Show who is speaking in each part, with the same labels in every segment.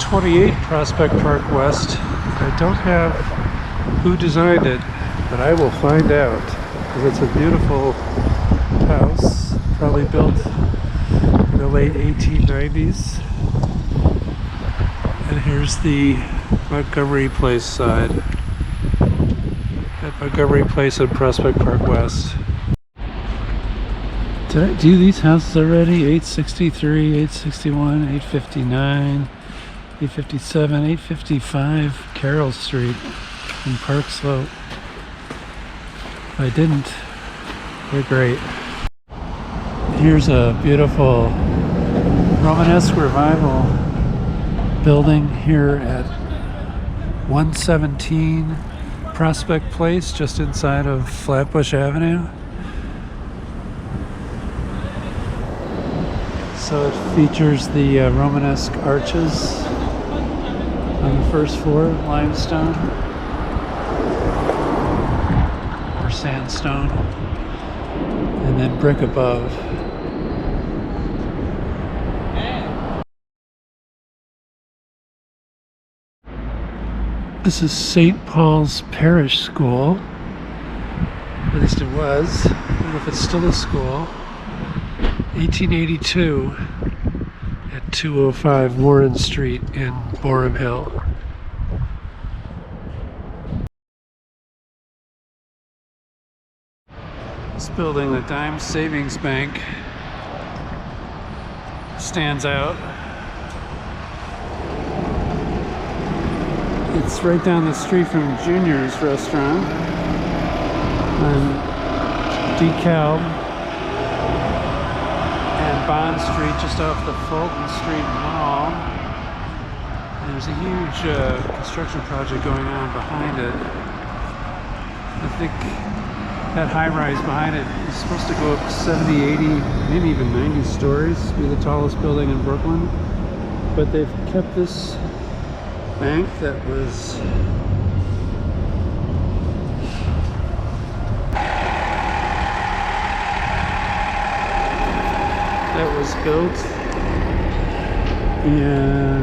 Speaker 1: 28 Prospect Park West. I don't have who designed it, but I will find out, because it's a beautiful house, probably built in the late 1890s. And here's the Montgomery Place side. At Montgomery Place in Prospect Park West. Did I do these houses already? 863, 861, 859, 857, 855 Carroll Street in Park Slope. If I didn't, they're great. Here's a beautiful Romanesque Revival building here at 117 Prospect Place, just inside of Flatbush Avenue. So it features the Romanesque arches on the first floor, limestone or sandstone, and then brick above. This is St. Paul's Parish School. At least it was. I don't know if it's still a school. 1882 at 205 Warren Street in Borum Hill. This building, the Dime Savings Bank, stands out. It's right down the street from Junior's restaurant on DeKalb and Bond Street, just off the Fulton Street Mall. And there's a huge construction project going on behind it. I think that high-rise behind it is supposed to go up 70, 80, maybe even 90 stories, be the tallest building in Brooklyn. But they've kept this bank that was built in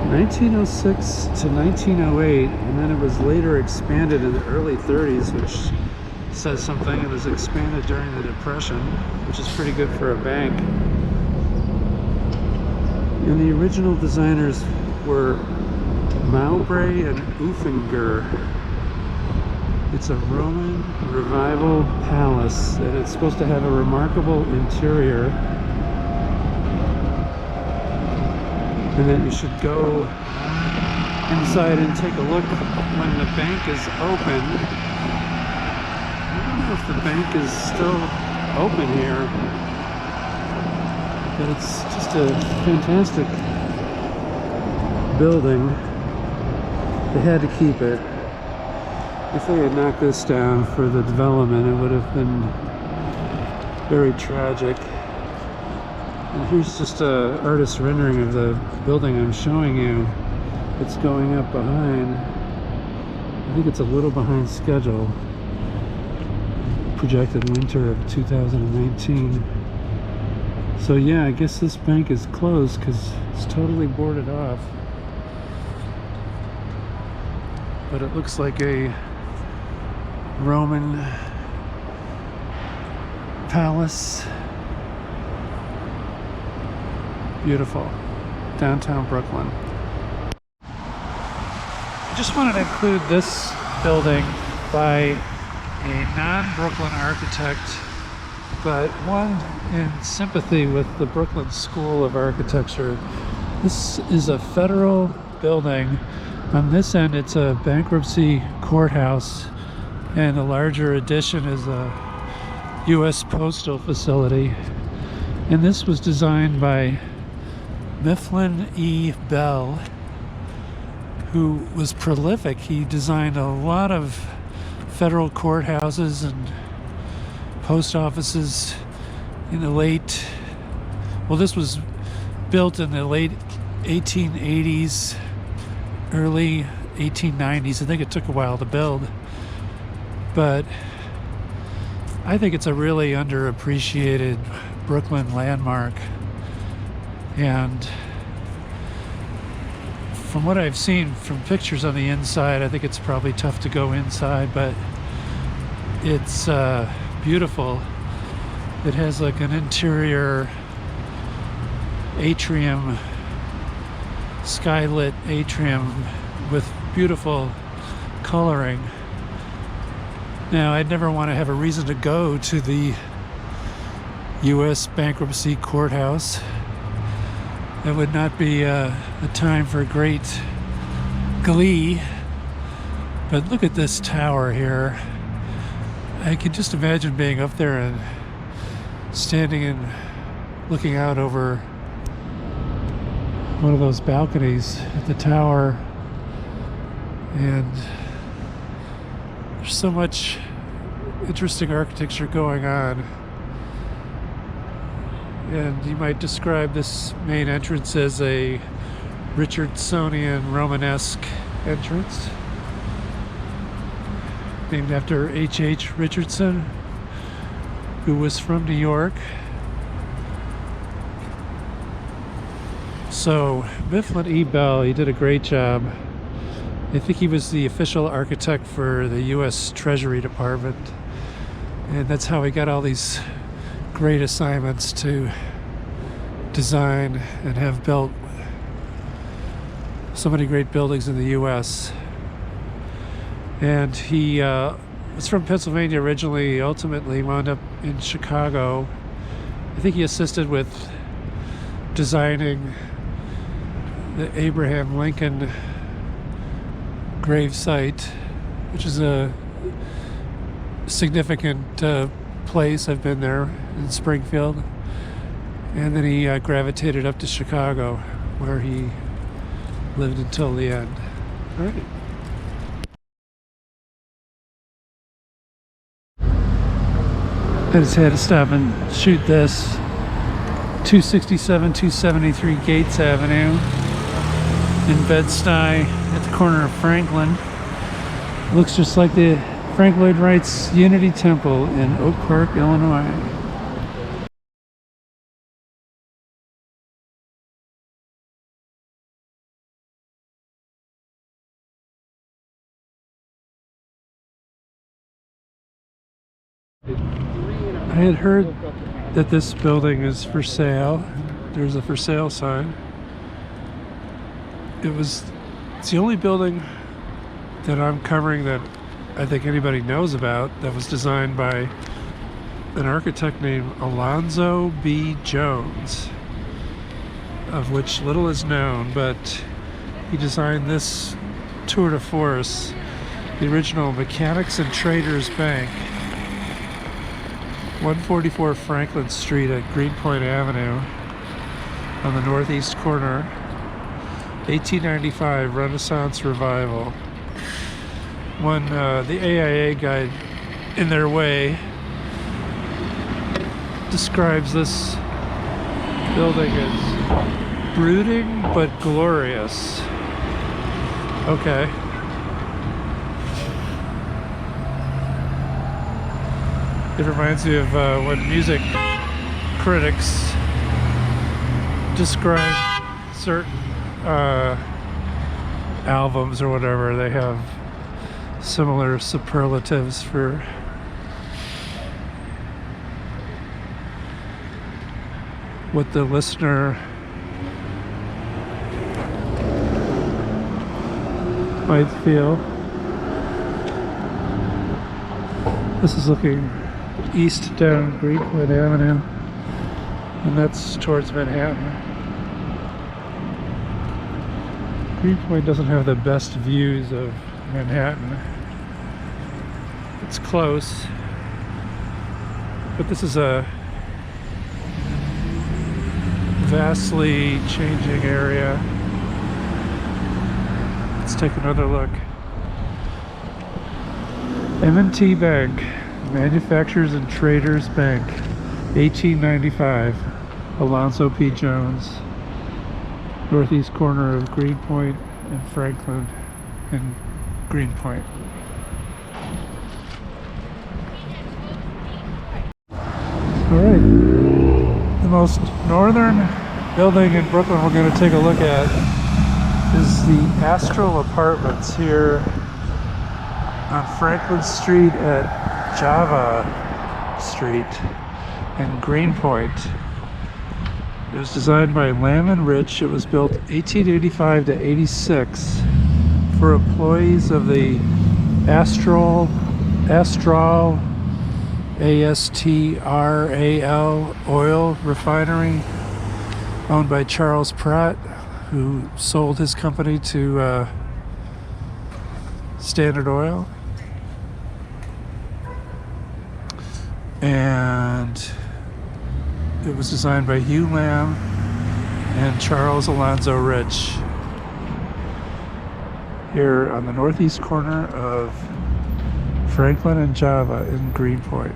Speaker 1: 1906 to 1908, and then it was later expanded in the early 30s, which says something. It was expanded during the Depression, which is pretty good for a bank. And the original designers were Mowbray and Ufinger. It's a Roman Revival palace, and it's supposed to have a remarkable interior. And then you should go inside and take a look when the bank is open. I don't know if the bank is still open here, but it's just a fantastic building. They had to keep it. If they had knocked this down for the development, it would have been very tragic. And here's just an artist's rendering of the building I'm showing you. It's going up behind. I think it's a little behind schedule. Projected winter of 2019. So yeah, I guess this bank is closed because it's totally boarded off. But it looks like a Roman palace. Beautiful. Downtown Brooklyn. I just wanted to include this building by a non-Brooklyn architect, but one in sympathy with the Brooklyn School of Architecture. This is a federal building. On this end, it's a bankruptcy courthouse, and the larger addition is a U.S. postal facility. And this was designed by Mifflin E. Bell, who was prolific. He designed a lot of federal courthouses and post offices in the late, well, this was built in the late 1880s, early 1890s. I think it took a while to build, but I think it's a really underappreciated Brooklyn landmark. And from what I've seen from pictures on the inside, I think it's probably tough to go inside, but it's beautiful. It has like an interior atrium, skylit atrium with beautiful coloring. Now, I'd never want to have a reason to go to the U.S. bankruptcy courthouse. It would not be a time for great glee. But look at this tower here. I can just imagine being up there and standing and looking out over one of those balconies at the tower. And there's so much interesting architecture going on. And you might describe this main entrance as a Richardsonian Romanesque entrance, named after H.H. Richardson, who was from New York. So Mifflin E. Bell, he did a great job. I think he was the official architect for the U.S. Treasury Department, and that's how he got all these great assignments to design and have built so many great buildings in the U.S. And he was from Pennsylvania originally. He ultimately wound up in Chicago. I think he assisted with designing the Abraham Lincoln grave site, which is a significant place. I've been there in Springfield. And then he gravitated up to Chicago, where he lived until the end. All right. I just had to stop and shoot this. 267, 273 Gates Avenue in Bed-Stuy at the corner of Franklin. It looks just like the Frank Lloyd Wright's Unity Temple in Oak Park, Illinois. I had heard that this building is for sale. There's a for sale sign. It's the only building that I'm covering that I think anybody knows about that was designed by an architect named Alonzo B. Jones, of which little is known, but he designed this tour de force, the original Mechanics and Traders Bank, 144 Franklin Street at Greenpoint Avenue on the northeast corner. 1895 Renaissance Revival. When the AIA guide, In Their Way, describes this building as brooding but glorious. Okay. It reminds me of when music critics describe certain albums or whatever. They have similar superlatives for what the listener might feel. This is looking east down Greenpoint Avenue, and that's towards Manhattan. Greenpoint doesn't have the best views of Manhattan. It's close, but this is a vastly changing area. Let's take another look. M&T Bank, Manufacturers and Traders Bank, 1895, Alonzo P. Jones, northeast corner of Greenpoint and Franklin and Greenpoint. All right, the most northern building in Brooklyn we're going to take a look at is the Astral Apartments here on Franklin Street at Java Street in Greenpoint. It was designed by Lamb and Rich. It was built 1885 to 86 for employees of the Astral ASTRAL oil refinery, owned by Charles Pratt, who sold his company to Standard Oil. And it was designed by Hugh Lamb and Charles Alonzo Rich here on the northeast corner of Franklin and Java in Greenpoint.